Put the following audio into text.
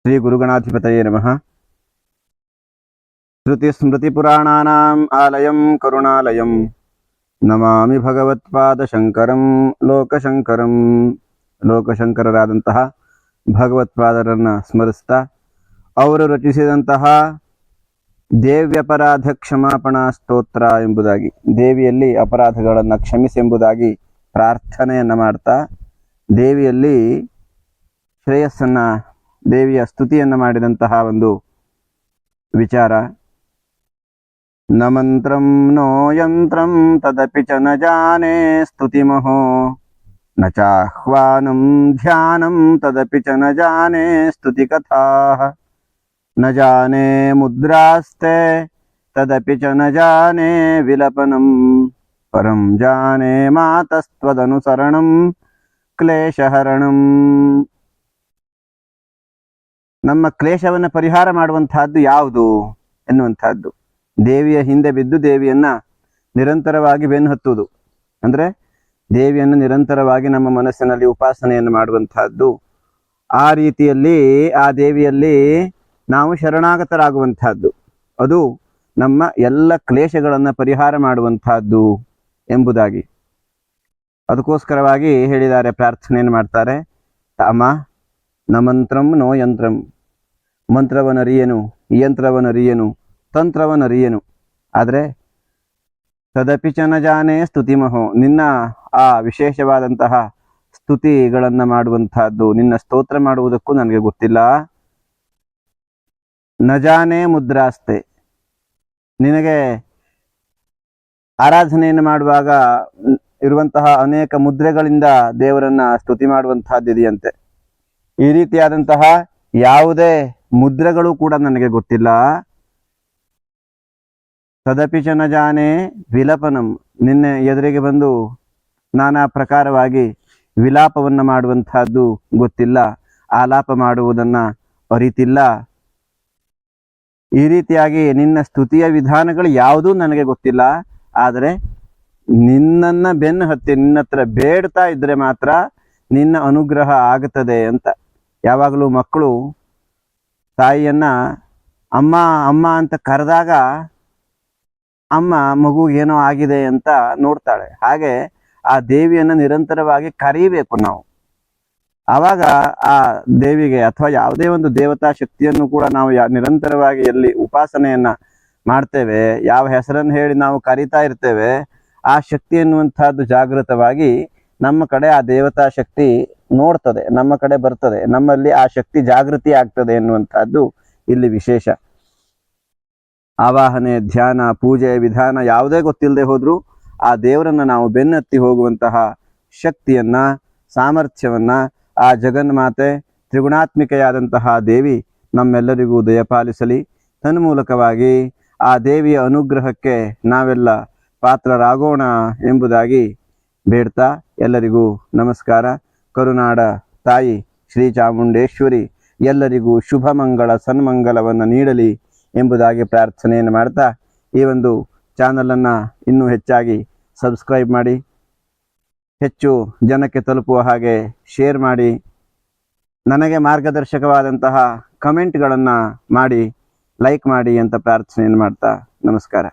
ಶ್ರೀ ಗುರುಗಣಾಧಿಪತಯೇ ನಮಃ. ಶ್ರುತಿಸ್ಮೃತಿಪುರಾಣಾನಾಂ ಆಲಯಂ ಕರುಣಾಲಯಂ ನಮಾಮಿ ಭಗವತ್ಪಾದಶಂಕರಂ ಲೋಕಶಂಕರಂ. ಲೋಕಶಂಕರರಾದಂತಹ ಭಗವತ್ಪಾದರನ್ನು ಸ್ಮರಿಸ್ತಾ ಅವರು ರಚಿಸಿದಂತಹ ದೇವ್ಯಪರಾಧ ಕ್ಷಮಾಪಣಾ ಸ್ತೋತ್ರ ಎಂಬುದಾಗಿ, ದೇವಿಯಲ್ಲಿ ಅಪರಾಧಗಳನ್ನು ಕ್ಷಮಿಸೆಂಬುದಾಗಿ ಪ್ರಾರ್ಥನೆಯನ್ನು ಮಾಡ್ತಾ, ದೇವಿಯಲ್ಲಿ ಶ್ರೇಯಸ್ಸನ್ನು, ದೇವಿಯ ಸ್ತುತಿಯನ್ನು ಮಾಡಿದಂತಹ ಒಂದು ವಿಚಾರ. ನ ಮಂತ್ರಂ ನೋ ಯಂತ್ರಂ ತದಪಿ ಚ ನ ಜಾನೆ ಸ್ತುತಿಮಹೋ, ನ ಚಾಹ್ವಾನಂ ಧ್ಯಾನಂ ತದಪಿ ಚ ನ ಜಾನೆ ಸ್ತುತಿ ಕಥಾಃ, ನ ಜಾನೆ ಮುದ್ರಾಸ್ತೆ ತದಪಿ ಚ ನ ಜಾನೆ ವಿಲಪನಂ, ಪರಂ ಜಾನೆ ಮಾತಸ್ತ್ವದನುಸರಣಂ ಕ್ಲೇಶಹರಣಂ. ನಮ್ಮ ಕ್ಲೇಶವನ್ನು ಪರಿಹಾರ ಮಾಡುವಂತಹದ್ದು ಯಾವುದು ಎನ್ನುವಂತಹದ್ದು, ದೇವಿಯ ಹಿಂದೆ ಬಿದ್ದು ದೇವಿಯನ್ನ ನಿರಂತರವಾಗಿ ಬೆನ್ನು ಹತ್ತುವುದು, ಅಂದರೆ ದೇವಿಯನ್ನು ನಿರಂತರವಾಗಿ ನಮ್ಮ ಮನಸ್ಸಿನಲ್ಲಿ ಉಪಾಸನೆಯನ್ನು ಮಾಡುವಂತಹದ್ದು. ಆ ರೀತಿಯಲ್ಲಿ ಆ ದೇವಿಯಲ್ಲಿ ನಾವು ಶರಣಾಗತರಾಗುವಂತಹದ್ದು, ಅದು ನಮ್ಮ ಎಲ್ಲ ಕ್ಲೇಶಗಳನ್ನು ಪರಿಹಾರ ಮಾಡುವಂತಹದ್ದು ಎಂಬುದಾಗಿ. ಅದಕ್ಕೋಸ್ಕರವಾಗಿ ಹೇಳಿದ್ದಾರೆ, ಪ್ರಾರ್ಥನೆಯನ್ನು ಮಾಡ್ತಾರೆ. ಅಮ್ಮ ನ ಮಂತ್ರಂ ನೋ ಯಂತ್ರಂ, ಮಂತ್ರವನ್ನರಿಯನು, ಯಂತ್ರವನ್ನರಿಯನು, ತಂತ್ರವನ್ನರಿಯನು, ಆದರೆ ತದಪಿ ಚ ನ ಜಾನೆ ಸ್ತುತಿಮಹೋ, ನಿನ್ನ ಆ ವಿಶೇಷವಾದಂತಹ ಸ್ತುತಿಗಳನ್ನು ಮಾಡುವಂತಹದ್ದು, ನಿನ್ನ ಸ್ತೋತ್ರ ಮಾಡುವುದಕ್ಕೂ ನನಗೆ ಗೊತ್ತಿಲ್ಲ. ನ ಜಾನೆ ಮುದ್ರಾಸ್ತೆ, ನಿನಗೆ ಆರಾಧನೆಯನ್ನು ಮಾಡುವಾಗ ಇರುವಂತಹ ಅನೇಕ ಮುದ್ರೆಗಳಿಂದ ದೇವರನ್ನ ಸ್ತುತಿ ಮಾಡುವಂತಹದ್ದಿದೆಯಂತೆ. ಈ ರೀತಿಯಾದಂತಹ ಯಾವುದೇ ಮುದ್ರೆಗಳು ಕೂಡ ನನಗೆ ಗೊತ್ತಿಲ್ಲ. ತದಪಿ ಚ ನ ಜಾನೆ ವಿಲಪನಂ, ನಿನ್ನೆ ಎದುರಿಗೆ ಬಂದು ನಾನಾ ಪ್ರಕಾರವಾಗಿ ವಿಲಾಪವನ್ನು ಮಾಡುವಂತಹದ್ದು ಗೊತ್ತಿಲ್ಲ, ಆಲಾಪ ಮಾಡುವುದನ್ನ ಅರಿತಿಲ್ಲ. ಈ ರೀತಿಯಾಗಿ ನಿನ್ನ ಸ್ತುತಿಯ ವಿಧಾನಗಳು ಯಾವುದೂ ನನಗೆ ಗೊತ್ತಿಲ್ಲ. ಆದರೆ ನಿನ್ನನ್ನ ಬೆನ್ನು ಹತ್ತಿ ನಿನ್ನ ಹತ್ರ ಬೇಡ್ತಾ ಇದ್ರೆ ಮಾತ್ರ ನಿನ್ನ ಅನುಗ್ರಹ ಆಗುತ್ತದೆ ಅಂತ. ಯಾವಾಗಲೂ ಮಕ್ಕಳು ತಾಯಿಯನ್ನ ಅಮ್ಮ ಅಮ್ಮ ಅಂತ ಕರೆದಾಗ ಅಮ್ಮ ಮಗು ಏನೋ ಆಗಿದೆ ಅಂತ ನೋಡ್ತಾಳೆ. ಹಾಗೆ ಆ ದೇವಿಯನ್ನು ನಿರಂತರವಾಗಿ ಕರೀಬೇಕು ನಾವು. ಆವಾಗ ಆ ದೇವಿಗೆ ಅಥವಾ ಯಾವುದೇ ಒಂದು ದೇವತಾ ಶಕ್ತಿಯನ್ನು ಕೂಡ ನಾವು ನಿರಂತರವಾಗಿ ಎಲ್ಲಿ ಉಪಾಸನೆಯನ್ನ ಮಾಡ್ತೇವೆ, ಯಾವ ಹೆಸರನ್ನು ಹೇಳಿ ನಾವು ಕರೀತಾ ಇರ್ತೇವೆ, ಆ ಶಕ್ತಿ ಎನ್ನುವಂತಹದ್ದು ಜಾಗೃತವಾಗಿ ನಮ್ಮ ಕಡೆ ಆ ದೇವತಾ ಶಕ್ತಿ ನೋಡ್ತದೆ, ನಮ್ಮ ಕಡೆ ಬರ್ತದೆ, ನಮ್ಮಲ್ಲಿ ಆ ಶಕ್ತಿ ಜಾಗೃತಿ ಆಗ್ತದೆ ಎನ್ನುವಂತಹದ್ದು ಇಲ್ಲಿ ವಿಶೇಷ. ಆವಾಹನೆ, ಧ್ಯಾನ, ಪೂಜೆ ವಿಧಾನ ಯಾವುದೇ ಗೊತ್ತಿಲ್ಲದೆ ಹೋದ್ರೂ ಆ ದೇವರನ್ನ ನಾವು ಬೆನ್ನತ್ತಿ ಹೋಗುವಂತಹ ಶಕ್ತಿಯನ್ನ, ಸಾಮರ್ಥ್ಯವನ್ನ ಆ ಜಗನ್ಮಾತೆ ತ್ರಿಗುಣಾತ್ಮಿಕೆಯಾದಂತಹ ದೇವಿ ನಮ್ಮೆಲ್ಲರಿಗೂ ದಯಪಾಲಿಸಲಿ. ತನ್ಮೂಲಕವಾಗಿ ಆ ದೇವಿಯ ಅನುಗ್ರಹಕ್ಕೆ ನಾವೆಲ್ಲ ಪಾತ್ರರಾಗೋಣ ಎಂಬುದಾಗಿ ಬೇಡ್ತಾ ಎಲ್ಲರಿಗೂ ನಮಸ್ಕಾರ. ಕರುನಾಡ ತಾಯಿ ಶ್ರೀ ಚಾಮುಂಡೇಶ್ವರಿ ಎಲ್ಲರಿಗೂ ಶುಭ ಮಂಗಳ ಸನ್ಮಂಗಲವನ್ನು ನೀಡಲಿ ಎಂಬುದಾಗಿ ಪ್ರಾರ್ಥನೆಯನ್ನು ಮಾಡ್ತಾ, ಈ ಒಂದು ಚಾನಲನ್ನು ಇನ್ನೂ ಹೆಚ್ಚಾಗಿ ಸಬ್ಸ್ಕ್ರೈಬ್ ಮಾಡಿ, ಹೆಚ್ಚು ಜನಕ್ಕೆ ತಲುಪುವ ಹಾಗೆ ಶೇರ್ ಮಾಡಿ, ನನಗೆ ಮಾರ್ಗದರ್ಶಕವಾದಂತಹ ಕಮೆಂಟ್ಗಳನ್ನು ಮಾಡಿ, ಲೈಕ್ ಮಾಡಿ ಅಂತ ಪ್ರಾರ್ಥನೆಯನ್ನು ಮಾಡ್ತಾ ನಮಸ್ಕಾರ.